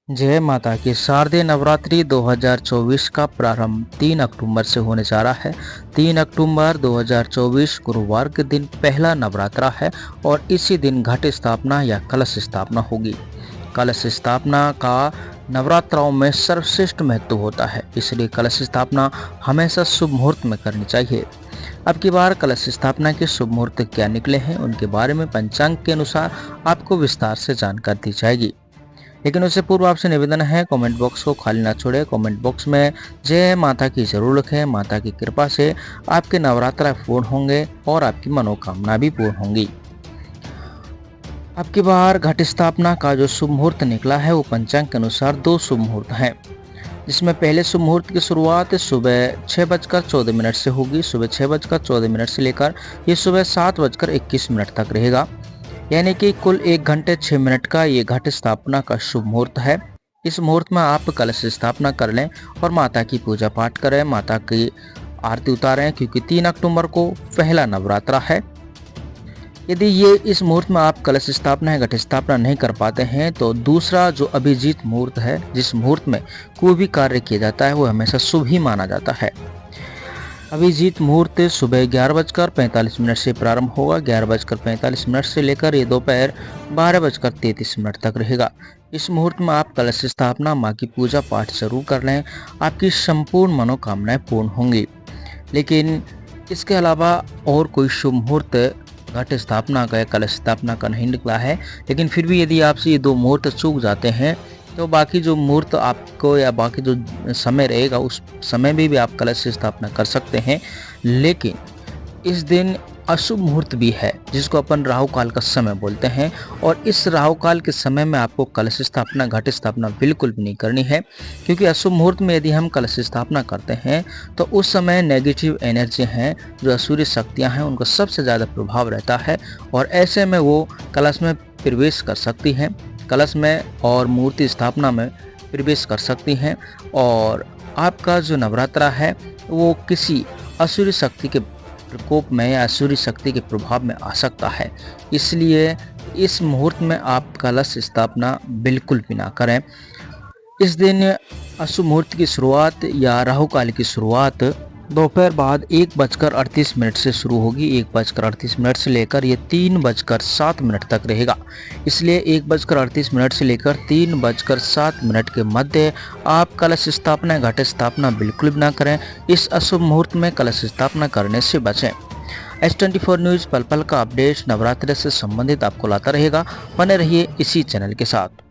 जय माता की। शारदीय नवरात्रि 2024 का प्रारंभ 3 अक्टूबर से होने जा रहा है। 3 अक्टूबर 2024 गुरुवार के दिन पहला नवरात्रा है और इसी दिन घट स्थापना या कलश स्थापना होगी। कलश स्थापना का नवरात्राओं में सर्वश्रेष्ठ महत्व होता है, इसलिए कलश स्थापना हमेशा शुभ मुहूर्त में करनी चाहिए। अब की बार कलश स्थापना के शुभ मुहूर्त क्या निकले हैं, उनके बारे में पंचांग के अनुसार आपको विस्तार से जानकारी दी जाएगी। लेकिन उससे पूर्व आपसे निवेदन है, कमेंट बॉक्स को खाली ना छोड़े। कमेंट बॉक्स में जय माता की जरूर लिखें। माता की कृपा से आपके नवरात्र पूर्ण होंगे और आपकी मनोकामना भी पूर्ण होंगी। अब की बार घट स्थापना का जो शुभ मुहूर्त निकला है वो पंचांग के अनुसार 2 शुभ मुहूर्त हैं, जिसमें पहले शुभ मुहूर्त की शुरुआत सुबह 6:14 से होगी। सुबह 6:14 से लेकर ये सुबह 7:21 तक रहेगा, यानी कि कुल 1 घंटे 6 मिनट का ये घट स्थापना का शुभ मुहूर्त है। इस मुहूर्त में आप कलश स्थापना कर लें और माता की पूजा पाठ करें, माता की आरती उतारें, क्योंकि 3 अक्टूबर को पहला नवरात्रा है। यदि ये इस मुहूर्त में आप कलश स्थापना या घट स्थापना नहीं कर पाते हैं तो दूसरा जो अभिजीत मुहूर्त है, जिस मुहूर्त में कोई भी कार्य किया जाता है वो हमेशा शुभ ही माना जाता है। अभिजीत मुहूर्त सुबह 11:45 से प्रारंभ होगा। 11:45 से लेकर ये दोपहर 12:33 तक रहेगा। इस मुहूर्त में आप कलश स्थापना, माँ की पूजा पाठ जरूर कर लें, आपकी संपूर्ण मनोकामनाएं पूर्ण होंगी। लेकिन इसके अलावा और कोई शुभ मुहूर्त घट स्थापना का या कलश स्थापना का नहीं निकला है। लेकिन फिर भी यदि आपसे ये 2 मुहूर्त चूक जाते हैं तो बाकी जो मुहूर्त आपको या बाकी जो समय रहेगा उस समय में भी आप कलश स्थापना कर सकते हैं। लेकिन इस दिन अशुभ मुहूर्त भी है, जिसको अपन राहु काल का समय बोलते हैं, और इस राहु काल के समय में आपको कलश स्थापना, घट स्थापना बिल्कुल भी नहीं करनी है, क्योंकि अशुभ मुहूर्त में यदि हम कलश स्थापना करते हैं तो उस समय नेगेटिव एनर्जी हैं, जो असुरी शक्तियां हैं, उनका सबसे ज़्यादा प्रभाव रहता है और ऐसे में वो कलश में प्रवेश कर सकती हैं, कलश में और मूर्ति स्थापना में प्रवेश कर सकती हैं, और आपका जो नवरात्रा है वो किसी असुरी शक्ति के प्रकोप में या असुरी शक्ति के प्रभाव में आ सकता है। इसलिए इस मुहूर्त में आप कलश स्थापना बिल्कुल भी ना करें। इस दिन अशुभ मुहूर्त की शुरुआत या राहु काल की शुरुआत दोपहर बाद 1:38 से शुरू होगी। 1:38 से लेकर ये 3:07 तक रहेगा। इसलिए 1:38 से लेकर 3:07 के मध्य आप कलश स्थापना, घट स्थापना बिल्कुल भी ना करें। इस अशुभ मुहूर्त में कलश स्थापना करने से बचें। S24 न्यूज़ पल पल का अपडेट नवरात्रि से संबंधित आपको लाता रहेगा। बने रहिए इसी चैनल के साथ।